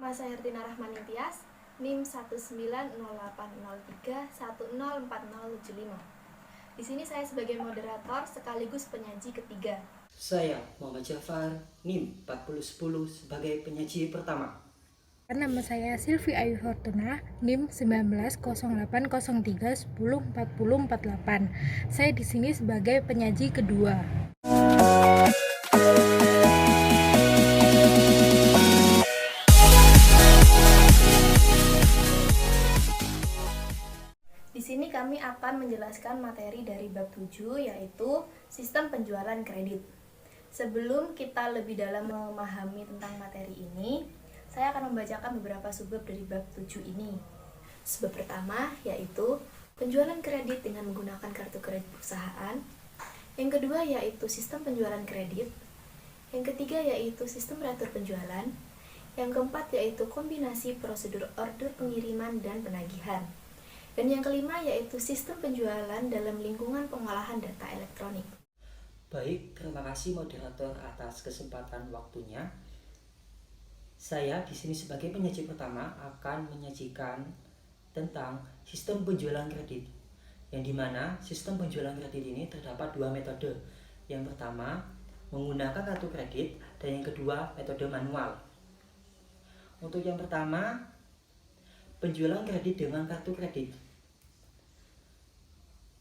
Nama saya Hertina Rahmani Tias, NIM 1908031040075. Di sini saya sebagai moderator sekaligus penyaji ketiga. Saya Muhammad Jafar, NIM 4010 sebagai penyaji pertama. Nama saya Silvi Ayu Fortuna, NIM 190803104048. Saya di sini sebagai penyaji kedua. Di sini kami akan menjelaskan materi dari bab 7, yaitu sistem penjualan kredit. Sebelum kita lebih dalam memahami tentang materi ini, saya akan membacakan beberapa subbab dari bab 7 ini. Subbab pertama yaitu penjualan kredit dengan menggunakan kartu kredit perusahaan. Yang kedua yaitu sistem penjualan kredit. Yang ketiga yaitu sistem reatur penjualan. Yang keempat yaitu kombinasi prosedur order pengiriman dan penagihan. Dan yang kelima yaitu sistem penjualan dalam lingkungan pengolahan data elektronik. Baik, terima kasih moderator atas kesempatan waktunya. Saya di sini sebagai penyaji pertama akan menyajikan tentang sistem penjualan kredit, yang dimana sistem penjualan kredit ini terdapat dua metode. Yang pertama menggunakan kartu kredit, dan yang kedua metode manual. Untuk yang pertama, penjualan kredit dengan kartu kredit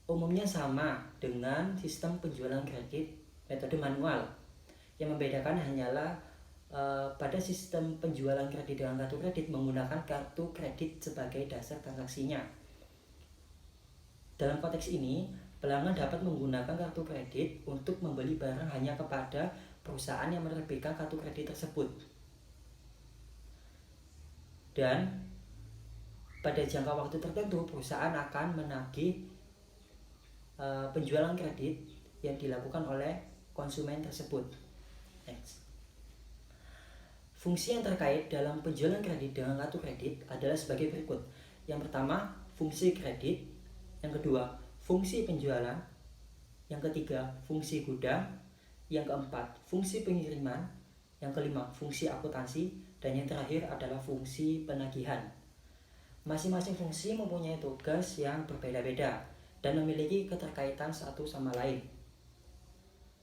umumnya sama dengan sistem penjualan kredit metode manual. Yang membedakan hanyalah pada sistem penjualan kredit dengan kartu kredit menggunakan kartu kredit sebagai dasar transaksinya. Dalam konteks ini, pelanggan dapat menggunakan kartu kredit untuk membeli barang hanya kepada perusahaan yang menerbitkan kartu kredit tersebut. Dan pada jangka waktu tertentu, perusahaan akan menagih penjualan kredit yang dilakukan oleh konsumen tersebut. Next. Fungsi yang terkait dalam penjualan kredit dengan kartu kredit adalah sebagai berikut. Yang pertama, fungsi kredit. Yang kedua, fungsi penjualan. Yang ketiga, fungsi gudang. Yang keempat, fungsi pengiriman. Yang kelima, fungsi akuntansi. Dan yang terakhir adalah fungsi penagihan. Masing-masing fungsi mempunyai tugas yang berbeda-beda dan memiliki keterkaitan satu sama lain.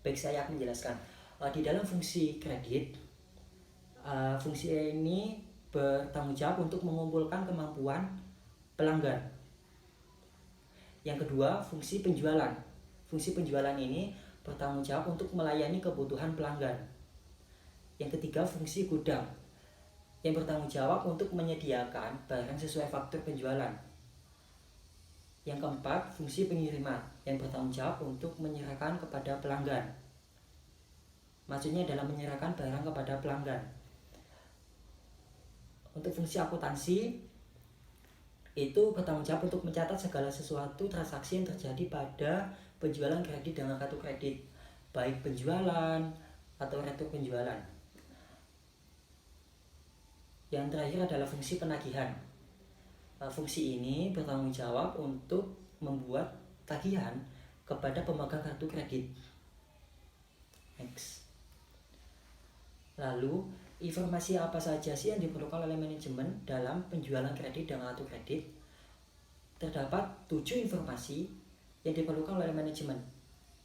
Baik, saya akan menjelaskan. Di dalam fungsi kredit, fungsi ini bertanggung jawab untuk mengumpulkan kemampuan pelanggan. Yang kedua, fungsi penjualan. Fungsi penjualan ini bertanggung jawab untuk melayani kebutuhan pelanggan. Yang ketiga, fungsi gudang, yang bertanggung jawab untuk menyediakan barang sesuai faktur penjualan. Yang keempat, fungsi pengiriman, yang bertanggung jawab untuk menyerahkan kepada pelanggan. Maksudnya dalam menyerahkan barang kepada pelanggan. Untuk fungsi akuntansi, itu bertanggung jawab untuk mencatat segala sesuatu transaksi yang terjadi pada penjualan kredit dengan kartu kredit, baik penjualan atau retur penjualan. Yang terakhir adalah fungsi penagihan. Fungsi ini bertanggung jawab untuk membuat tagihan kepada pemegang kartu kredit. Next. Lalu, informasi apa saja sih yang diperlukan oleh manajemen dalam penjualan kredit dengan kartu kredit? Terdapat 7 informasi yang diperlukan oleh manajemen.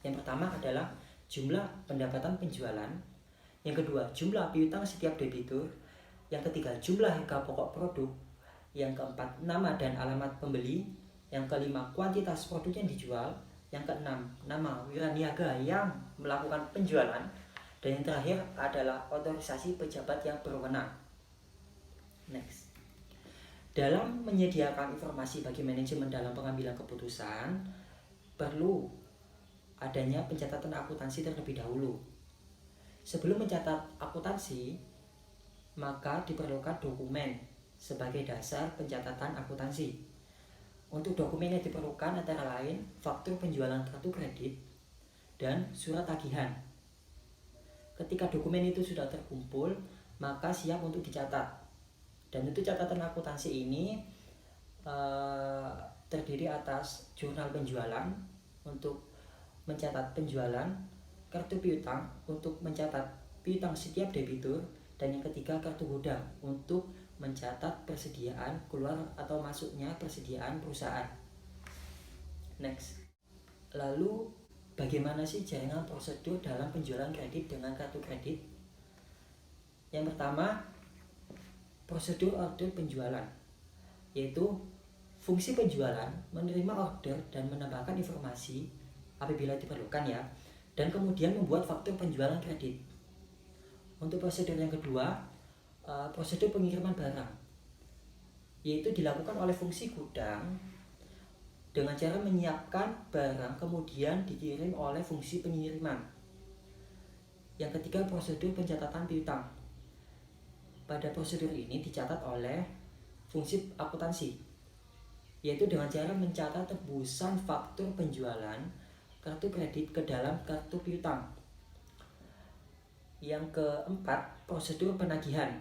Yang pertama adalah jumlah pendapatan penjualan. Yang kedua, jumlah piutang setiap debitur. Yang ketiga, jumlah harga pokok produk. Yang keempat, nama dan alamat pembeli. Yang kelima, kuantitas produk yang dijual. Yang keenam, nama wiraniaga yang melakukan penjualan. Dan yang terakhir adalah otorisasi pejabat yang berwenang. Next. Dalam menyediakan informasi bagi manajemen dalam pengambilan keputusan, perlu adanya pencatatan akuntansi terlebih dahulu. Sebelum mencatat akuntansi, maka diperlukan dokumen sebagai dasar pencatatan akuntansi. Untuk dokumen yang diperlukan antara lain faktur penjualan kartu kredit dan surat tagihan. Ketika dokumen itu sudah terkumpul, maka siap untuk dicatat. Dan untuk catatan akuntansi ini terdiri atas jurnal penjualan untuk mencatat penjualan, kartu piutang untuk mencatat piutang setiap debitur, dan yang ketiga kartu gudang untuk mencatat persediaan keluar atau masuknya persediaan perusahaan. Next. Lalu bagaimana sih jaringan prosedur dalam penjualan kredit dengan kartu kredit? Yang pertama, prosedur order penjualan, yaitu fungsi penjualan menerima order dan menambahkan informasi apabila diperlukan ya, dan kemudian membuat faktur penjualan kredit. Untuk prosedur yang kedua, prosedur pengiriman barang, yaitu dilakukan oleh fungsi gudang dengan cara menyiapkan barang kemudian dikirim oleh fungsi pengiriman. Yang ketiga, prosedur pencatatan piutang. Pada prosedur ini dicatat oleh fungsi akuntansi, yaitu dengan cara mencatat tebusan faktur penjualan kartu kredit ke dalam kartu piutang. Yang keempat, prosedur penagihan.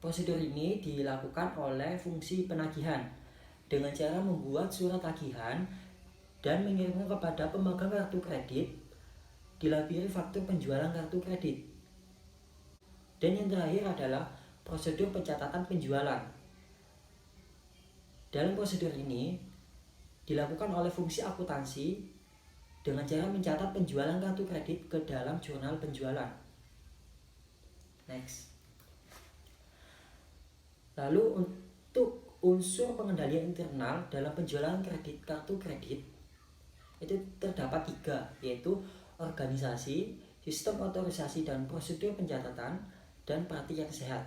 Prosedur ini dilakukan oleh fungsi penagihan dengan cara membuat surat tagihan dan mengirimnya kepada pemegang kartu kredit dilabiri faktur penjualan kartu kredit. Dan yang terakhir adalah prosedur pencatatan penjualan. Dalam prosedur ini dilakukan oleh fungsi akuntansi dengan cara mencatat penjualan kartu kredit ke dalam jurnal penjualan. Next. Lalu untuk unsur pengendalian internal dalam penjualan kredit kartu kredit itu terdapat 3, yaitu organisasi, sistem otorisasi dan prosedur pencatatan, dan praktik yang sehat.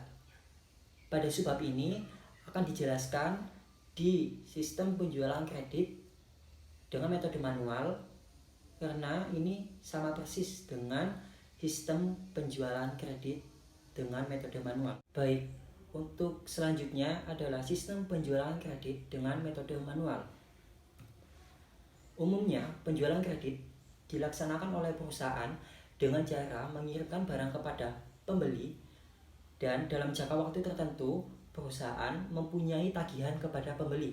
Pada sebab ini akan dijelaskan di sistem penjualan kredit dengan metode manual, karena ini sama persis dengan sistem penjualan kredit dengan metode manual. Baik, untuk selanjutnya adalah sistem penjualan kredit dengan metode manual. Umumnya, penjualan kredit dilaksanakan oleh perusahaan dengan cara mengirimkan barang kepada pembeli, dan dalam jangka waktu tertentu perusahaan mempunyai tagihan kepada pembeli.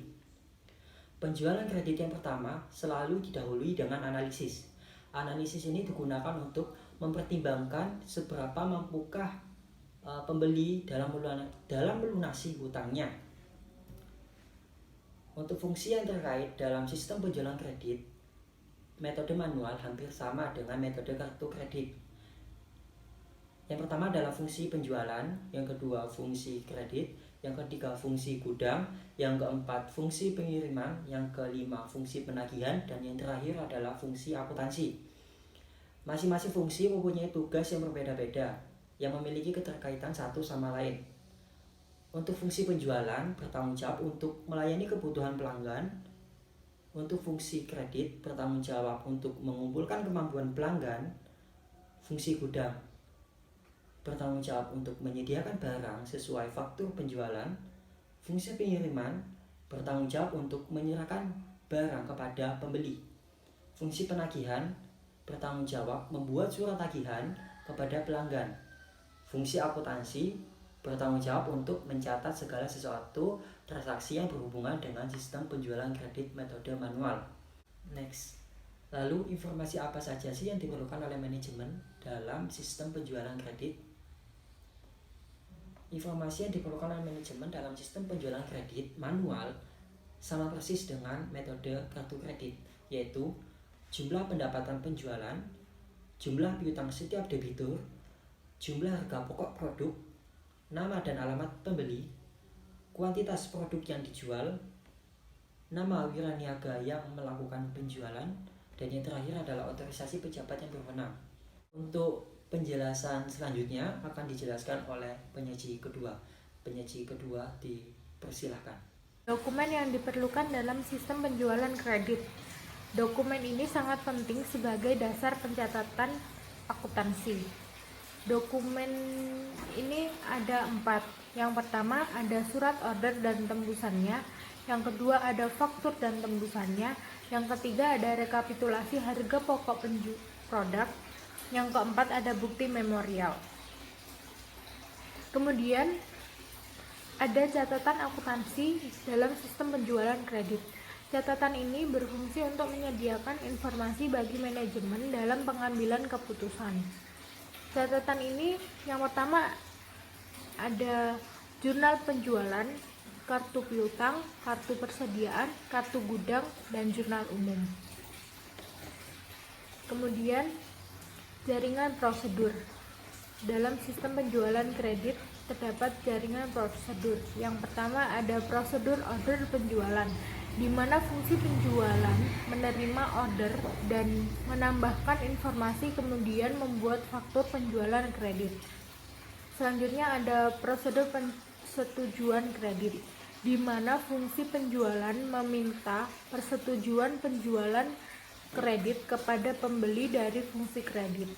Penjualan kredit yang pertama selalu didahului dengan analisis. Analisis ini digunakan untuk mempertimbangkan seberapa mampukah pembeli dalam melunasi hutangnya. Untuk fungsi yang terkait dalam sistem penjualan kredit, metode manual hampir sama dengan metode kartu kredit. Yang pertama adalah fungsi penjualan, yang kedua fungsi kredit, yang ketiga fungsi gudang, yang keempat fungsi pengiriman, yang kelima fungsi penagihan, dan yang terakhir adalah fungsi akuntansi. Masing-masing fungsi mempunyai tugas yang berbeda-beda yang memiliki keterkaitan satu sama lain. Untuk fungsi penjualan bertanggung jawab untuk melayani kebutuhan pelanggan. Untuk fungsi kredit bertanggung jawab untuk mengumpulkan kemampuan pelanggan. Fungsi gudang bertanggung jawab untuk menyediakan barang sesuai faktur penjualan. Fungsi pengiriman bertanggung jawab untuk menyerahkan barang kepada pembeli. Fungsi penagihan bertanggung jawab membuat surat tagihan kepada pelanggan. Fungsi akuntansi bertanggung jawab untuk mencatat segala sesuatu transaksi yang berhubungan dengan sistem penjualan kredit metode manual. Next. Lalu informasi apa saja sih yang diperlukan oleh manajemen dalam sistem penjualan kredit? Informasi yang diperlukan oleh manajemen dalam sistem penjualan kredit manual sama persis dengan metode kartu kredit, yaitu jumlah pendapatan penjualan, jumlah piutang setiap debitur, jumlah harga pokok produk, nama dan alamat pembeli, kuantitas produk yang dijual, nama wiraniaga yang melakukan penjualan, dan yang terakhir adalah otorisasi pejabat yang berwenang. Untuk penjelasan selanjutnya akan dijelaskan oleh penyaji kedua. Penyaji kedua dipersilahkan. Dokumen yang diperlukan dalam sistem penjualan kredit. Dokumen ini sangat penting sebagai dasar pencatatan akuntansi. Dokumen ini ada 4. Yang pertama ada surat order dan tembusannya. Yang kedua ada faktur dan tembusannya. Yang ketiga ada rekapitulasi harga pokok produk. Yang keempat ada bukti memorial. Kemudian ada catatan akuntansi dalam sistem penjualan kredit. Catatan ini berfungsi untuk menyediakan informasi bagi manajemen dalam pengambilan keputusan. Catatan ini yang pertama ada jurnal penjualan, kartu piutang, kartu persediaan, kartu gudang, dan jurnal umum. Kemudian jaringan prosedur. Dalam sistem penjualan kredit terdapat jaringan prosedur. Yang pertama ada prosedur order penjualan, di mana fungsi penjualan menerima order dan menambahkan informasi kemudian membuat faktur penjualan kredit. Selanjutnya ada prosedur persetujuan kredit, di mana fungsi penjualan meminta persetujuan penjualan kredit kepada pembeli dari fungsi kredit.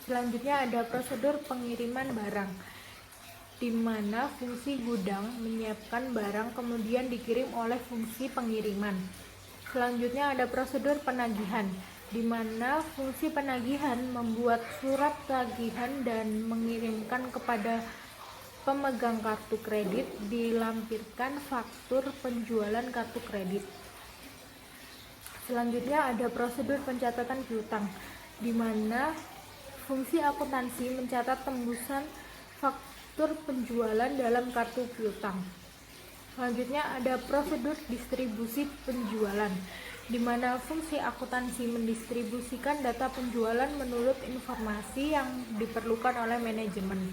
Selanjutnya ada prosedur pengiriman barang, di mana fungsi gudang menyiapkan barang kemudian dikirim oleh fungsi pengiriman. Selanjutnya ada prosedur penagihan, di mana fungsi penagihan membuat surat tagihan dan mengirimkan kepada pemegang kartu kredit, dilampirkan faktur penjualan kartu kredit. Selanjutnya ada prosedur pencatatan piutang, di mana fungsi akuntansi mencatat tembusan faktur penjualan dalam kartu piutang. Selanjutnya ada prosedur distribusi penjualan, di mana fungsi akuntansi mendistribusikan data penjualan menurut informasi yang diperlukan oleh manajemen.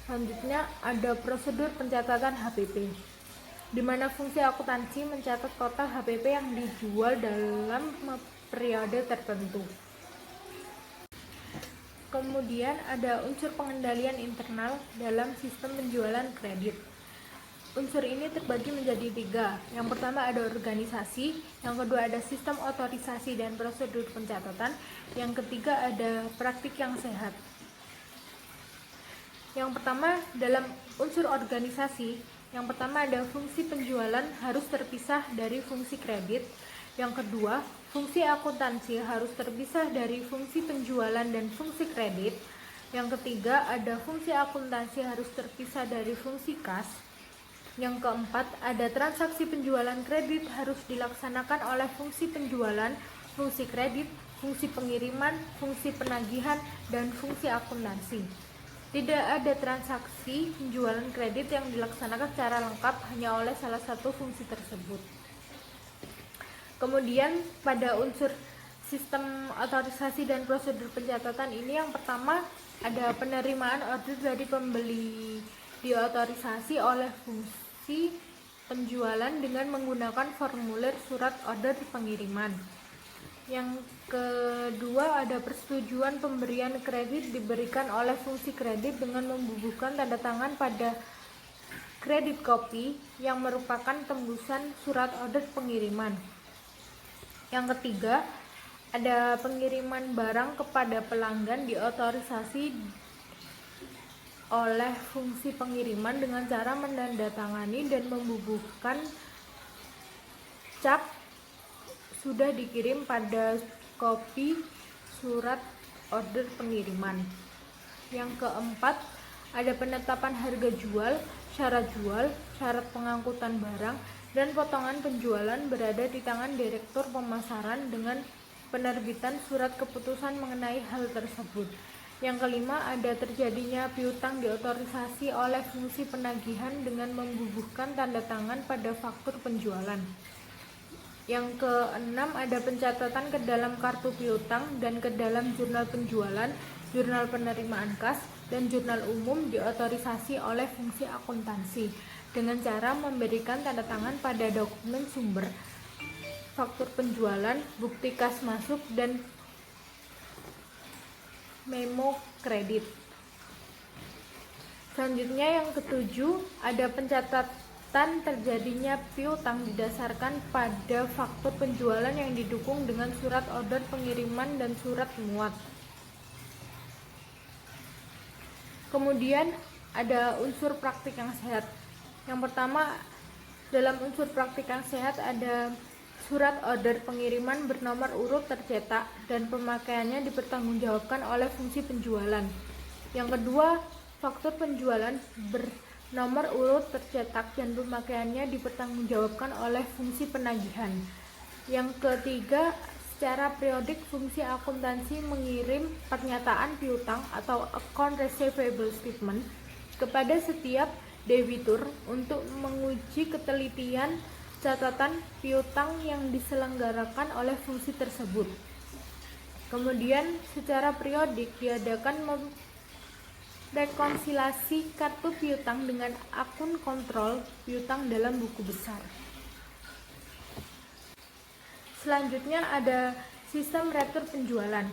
Selanjutnya ada prosedur pencatatan HPP, di mana fungsi akuntansi mencatat total HPP yang dijual dalam periode tertentu. Kemudian ada unsur pengendalian internal dalam sistem penjualan kredit. Unsur ini terbagi menjadi 3. Yang pertama ada organisasi, yang kedua ada sistem otorisasi dan prosedur pencatatan, yang ketiga ada praktik yang sehat. Yang pertama dalam unsur organisasi, yang pertama ada fungsi penjualan harus terpisah dari fungsi kredit. Yang kedua, fungsi akuntansi harus terpisah dari fungsi penjualan dan fungsi kredit. Yang ketiga, ada fungsi akuntansi harus terpisah dari fungsi kas. Yang keempat, ada transaksi penjualan kredit harus dilaksanakan oleh fungsi penjualan, fungsi kredit, fungsi pengiriman, fungsi penagihan, dan fungsi akuntansi. Tidak ada transaksi penjualan kredit yang dilaksanakan secara lengkap hanya oleh salah satu fungsi tersebut. Kemudian pada unsur sistem otorisasi dan prosedur pencatatan ini, yang pertama ada penerimaan order dari pembeli diotorisasi oleh fungsi penjualan dengan menggunakan formulir surat order pengiriman. Yang kedua ada persetujuan pemberian kredit diberikan oleh fungsi kredit dengan membubuhkan tanda tangan pada kredit copy yang merupakan tembusan surat order pengiriman. Yang ketiga, ada pengiriman barang kepada pelanggan diotorisasi oleh fungsi pengiriman dengan cara menandatangani dan membubuhkan cap sudah dikirim pada kopi surat order pengiriman. Yang keempat, ada penetapan harga jual, syarat pengangkutan barang, dan potongan penjualan berada di tangan Direktur Pemasaran dengan penerbitan surat keputusan mengenai hal tersebut. Yang kelima, ada terjadinya piutang diotorisasi oleh fungsi penagihan dengan membubuhkan tanda tangan pada faktur penjualan. Yang keenam, ada pencatatan ke dalam kartu piutang dan ke dalam jurnal penjualan, jurnal penerimaan kas, dan jurnal umum diotorisasi oleh fungsi akuntansi dengan cara memberikan tanda tangan pada dokumen sumber, faktur penjualan, bukti kas masuk, dan memo kredit. Selanjutnya yang ketujuh, ada pencatatan terjadinya piutang didasarkan pada faktur penjualan yang didukung dengan surat order pengiriman dan surat muat. Kemudian ada unsur praktik yang sehat. Yang pertama, dalam unsur praktik yang sehat ada surat order pengiriman bernomor urut tercetak dan pemakaiannya dipertanggungjawabkan oleh fungsi penjualan. Yang kedua, faktur penjualan bernomor urut tercetak dan pemakaiannya dipertanggungjawabkan oleh fungsi penagihan. Yang ketiga, secara periodik fungsi akuntansi mengirim pernyataan piutang atau account receivable statement kepada setiap debitur untuk menguji ketelitian catatan piutang yang diselenggarakan oleh fungsi tersebut. Kemudian secara periodik diadakan rekonsiliasi kartu piutang dengan akun kontrol piutang dalam buku besar. Selanjutnya ada sistem retur penjualan.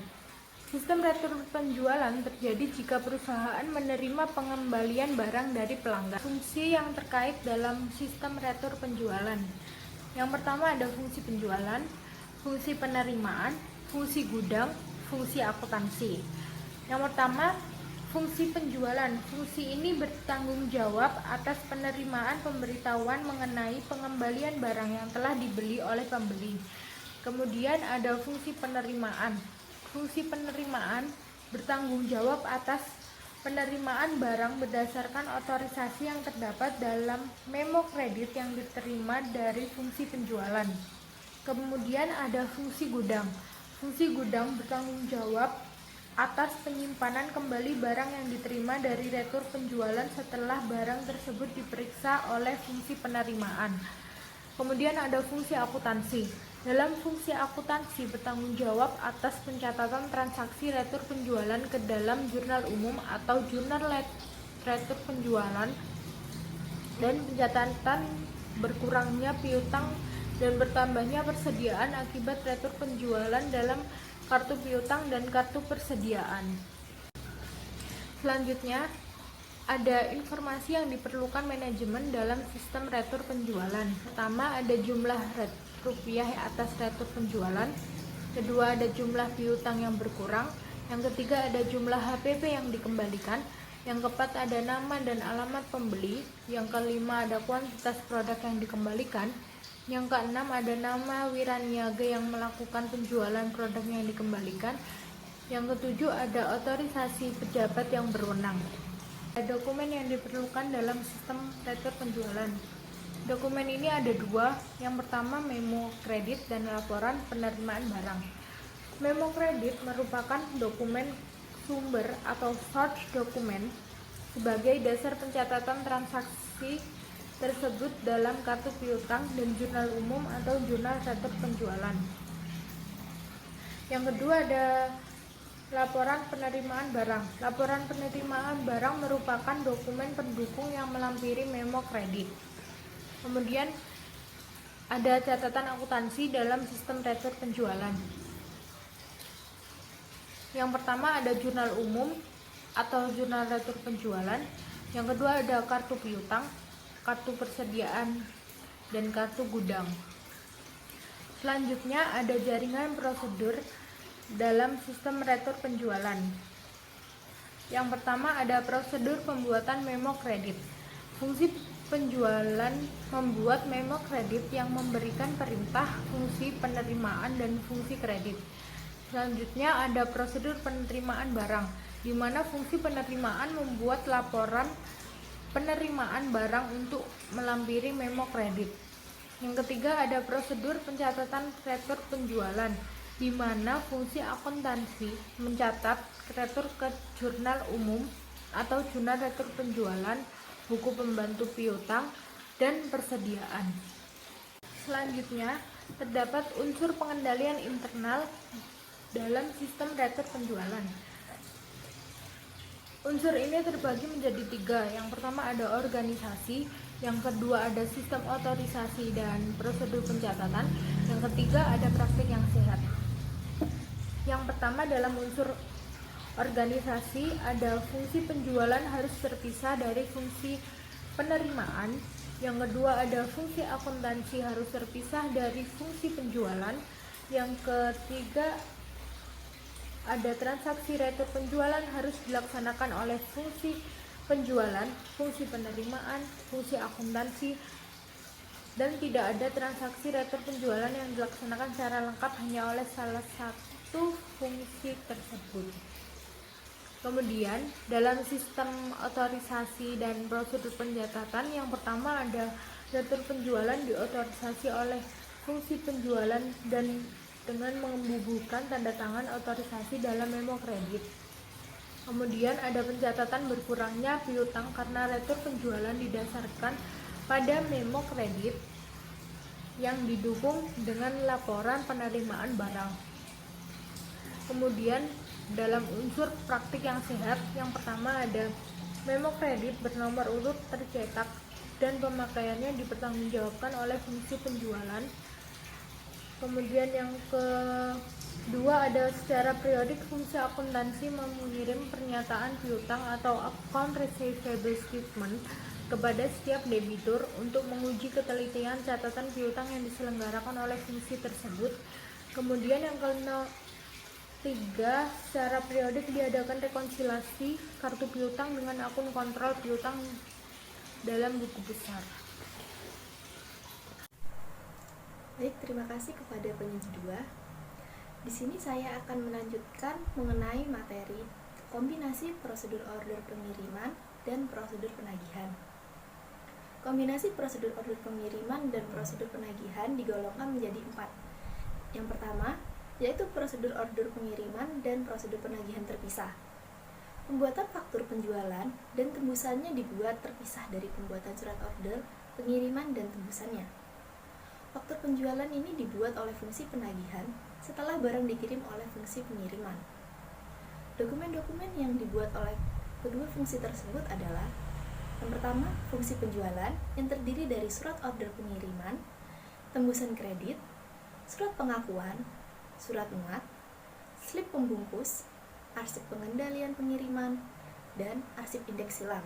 Sistem retur penjualan terjadi jika perusahaan menerima pengembalian barang dari pelanggan. Fungsi yang terkait dalam sistem retur penjualan. Yang pertama ada fungsi penjualan, fungsi penerimaan, fungsi gudang, fungsi akuntansi. Yang pertama, fungsi penjualan. Fungsi ini bertanggung jawab atas penerimaan pemberitahuan mengenai pengembalian barang yang telah dibeli oleh pembeli. Kemudian ada fungsi penerimaan. Fungsi penerimaan bertanggung jawab atas penerimaan barang berdasarkan otorisasi yang terdapat dalam memo kredit yang diterima dari fungsi penjualan. Kemudian ada fungsi gudang. Fungsi gudang bertanggung jawab atas penyimpanan kembali barang yang diterima dari retur penjualan setelah barang tersebut diperiksa oleh fungsi penerimaan. Kemudian ada fungsi akuntansi. Dalam fungsi akuntansi bertanggung jawab atas pencatatan transaksi retur penjualan ke dalam jurnal umum atau jurnal retur penjualan dan pencatatan berkurangnya piutang dan bertambahnya persediaan akibat retur penjualan dalam kartu piutang dan kartu persediaan. Selanjutnya ada informasi yang diperlukan manajemen dalam sistem retur penjualan. Pertama ada jumlah rupiah atas retur penjualan. Kedua ada jumlah piutang yang berkurang. Yang ketiga ada jumlah HPP yang dikembalikan. Yang keempat ada nama dan alamat pembeli. Yang kelima ada kuantitas produk yang dikembalikan. Yang keenam ada nama wiraniaga yang melakukan penjualan produk yang dikembalikan. Yang ketujuh ada otorisasi pejabat yang berwenang. Dokumen yang diperlukan dalam sistem retur penjualan. Dokumen ini ada dua. Yang pertama memo kredit dan laporan penerimaan barang. Memo kredit merupakan dokumen sumber atau source dokumen sebagai dasar pencatatan transaksi tersebut dalam kartu piutang dan jurnal umum atau jurnal retur penjualan. Yang kedua ada laporan penerimaan barang. Laporan penerimaan barang merupakan dokumen pendukung yang melampiri memo kredit. Kemudian ada catatan akuntansi dalam sistem retur penjualan. Yang pertama ada jurnal umum atau jurnal retur penjualan. Yang kedua ada kartu piutang, kartu persediaan, dan kartu gudang. Selanjutnya ada jaringan prosedur dalam sistem retur penjualan. Yang pertama ada prosedur pembuatan memo kredit. Fungsi penjualan membuat memo kredit yang memberikan perintah, fungsi penerimaan, dan fungsi kredit. Selanjutnya ada prosedur penerimaan barang, di mana fungsi penerimaan membuat laporan penerimaan barang untuk melampiri memo kredit. Yang ketiga ada prosedur pencatatan retur penjualan, di mana fungsi akuntansi mencatat retur ke jurnal umum atau jurnal retur penjualan, buku pembantu piutang, dan persediaan. Selanjutnya, terdapat unsur pengendalian internal dalam sistem retur penjualan. Unsur ini terbagi menjadi tiga. Yang pertama ada organisasi, yang kedua ada sistem otorisasi dan prosedur pencatatan, yang ketiga ada praktik yang sehat. Yang pertama dalam unsur organisasi ada fungsi penjualan harus terpisah dari fungsi penerimaan. Yang kedua ada fungsi akuntansi harus terpisah dari fungsi penjualan. Yang ketiga ada transaksi retur penjualan harus dilaksanakan oleh fungsi penjualan, fungsi penerimaan, fungsi akuntansi, dan tidak ada transaksi retur penjualan yang dilaksanakan secara lengkap hanya oleh salah satu fungsi tersebut. Kemudian dalam sistem otorisasi dan prosedur pencatatan, yang pertama ada retur penjualan diotorisasi oleh fungsi penjualan dan dengan membubuhkan tanda tangan otorisasi dalam memo kredit. Kemudian ada pencatatan berkurangnya piutang karena retur penjualan didasarkan pada memo kredit yang didukung dengan laporan penerimaan barang. Kemudian dalam unsur praktik yang sehat, yang pertama ada memo kredit bernomor urut tercetak dan pemakaiannya dipertanggungjawabkan oleh fungsi penjualan. Kemudian yang kedua ada secara periodik fungsi akuntansi mengirim pernyataan piutang atau account receivable statement kepada setiap debitur untuk menguji ketelitian catatan piutang yang diselenggarakan oleh fungsi tersebut. Kemudian yang ketiga, secara periodik diadakan rekonsiliasi kartu piutang dengan akun kontrol piutang dalam buku besar. Baik, terima kasih kepada penyedia 2. Di sini saya akan melanjutkan mengenai materi kombinasi prosedur order pengiriman dan prosedur penagihan. Kombinasi prosedur order pengiriman dan prosedur penagihan digolongkan menjadi 4. Yang pertama, yaitu prosedur order pengiriman dan prosedur penagihan terpisah. Pembuatan faktur penjualan dan tembusannya dibuat terpisah dari pembuatan surat order, pengiriman, dan tembusannya. Faktur penjualan ini dibuat oleh fungsi penagihan setelah barang dikirim oleh fungsi pengiriman. Dokumen-dokumen yang dibuat oleh kedua fungsi tersebut adalah: yang pertama, fungsi penjualan yang terdiri dari surat order pengiriman, tembusan kredit, surat pengakuan, surat muat, slip pembungkus, arsip pengendalian pengiriman, dan arsip indeks silang.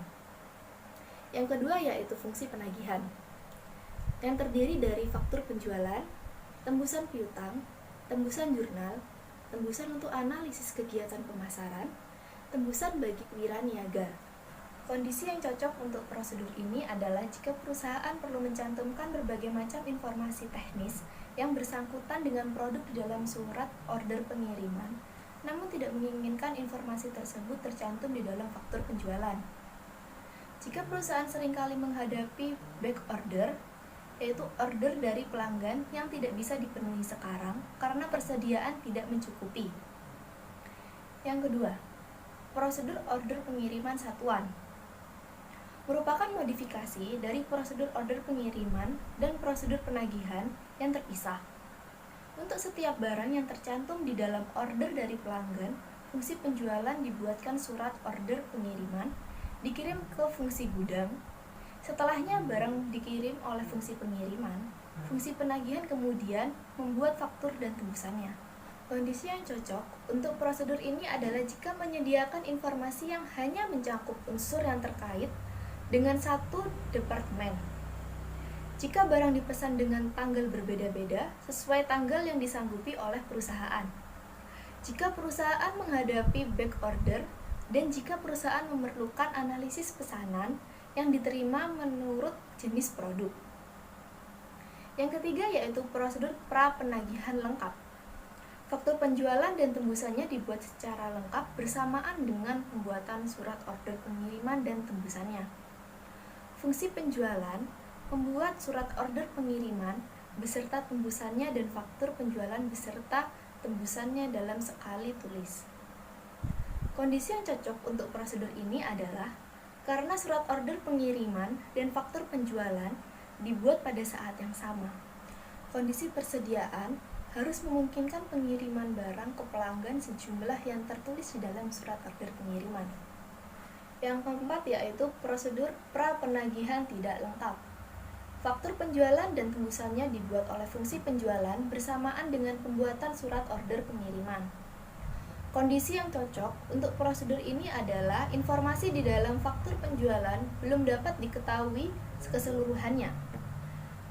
Yang kedua yaitu fungsi penagihan, yang terdiri dari faktur penjualan, tembusan piutang, tembusan jurnal, tembusan untuk analisis kegiatan pemasaran, tembusan bagi wiraniaga. Kondisi yang cocok untuk prosedur ini adalah jika perusahaan perlu mencantumkan berbagai macam informasi teknis yang bersangkutan dengan produk di dalam surat order pengiriman, namun tidak menginginkan informasi tersebut tercantum di dalam faktur penjualan. Jika perusahaan seringkali menghadapi back order, yaitu order dari pelanggan yang tidak bisa dipenuhi sekarang karena persediaan tidak mencukupi. Yang kedua, prosedur order pengiriman satuan merupakan modifikasi dari prosedur order pengiriman dan prosedur penagihan yang terpisah. Untuk setiap barang yang tercantum di dalam order dari pelanggan, fungsi penjualan dibuatkan surat order pengiriman, dikirim ke fungsi gudang. Setelahnya barang dikirim oleh fungsi pengiriman, fungsi penagihan kemudian membuat faktur dan tembusannya. Kondisi yang cocok untuk prosedur ini adalah jika menyediakan informasi yang hanya mencakup unsur yang terkait dengan satu departemen. Jika barang dipesan dengan tanggal berbeda-beda sesuai tanggal yang disanggupi oleh perusahaan. Jika perusahaan menghadapi back order dan jika perusahaan memerlukan analisis pesanan yang diterima menurut jenis produk. Yang ketiga yaitu prosedur pra-penagihan lengkap. Faktur penjualan dan tembusannya dibuat secara lengkap bersamaan dengan pembuatan surat order pengiriman dan tembusannya. Fungsi penjualan membuat surat order pengiriman beserta tembusannya dan faktur penjualan beserta tembusannya dalam sekali tulis. Kondisi yang cocok untuk prosedur ini adalah karena surat order pengiriman dan faktur penjualan dibuat pada saat yang sama. Kondisi persediaan harus memungkinkan pengiriman barang ke pelanggan sejumlah yang tertulis di dalam surat order pengiriman. Yang keempat yaitu prosedur pra-penagihan tidak lengkap. Faktur penjualan dan tembusannya dibuat oleh fungsi penjualan bersamaan dengan pembuatan surat order pengiriman. Kondisi yang cocok untuk prosedur ini adalah informasi di dalam faktur penjualan belum dapat diketahui keseluruhannya.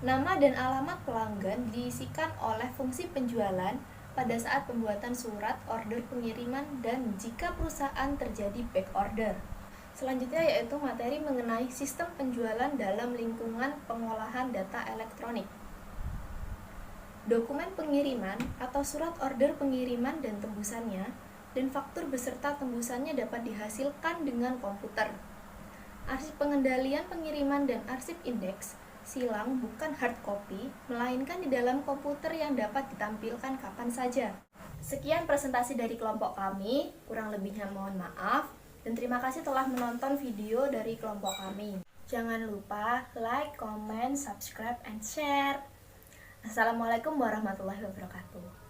Nama dan alamat pelanggan diisikan oleh fungsi penjualan pada saat pembuatan surat order pengiriman dan jika perusahaan terjadi back order. Selanjutnya yaitu materi mengenai sistem penjualan dalam lingkungan pengolahan data elektronik. Dokumen pengiriman atau surat order pengiriman dan tembusannya dan faktur beserta tembusannya dapat dihasilkan dengan komputer. Arsip pengendalian pengiriman dan arsip indeks silang bukan hard copy, melainkan di dalam komputer yang dapat ditampilkan kapan saja. Sekian presentasi dari kelompok kami, kurang lebihnya mohon maaf. Dan terima kasih telah menonton video dari kelompok kami. Jangan lupa like, comment, subscribe, and share. Assalamualaikum warahmatullahi wabarakatuh.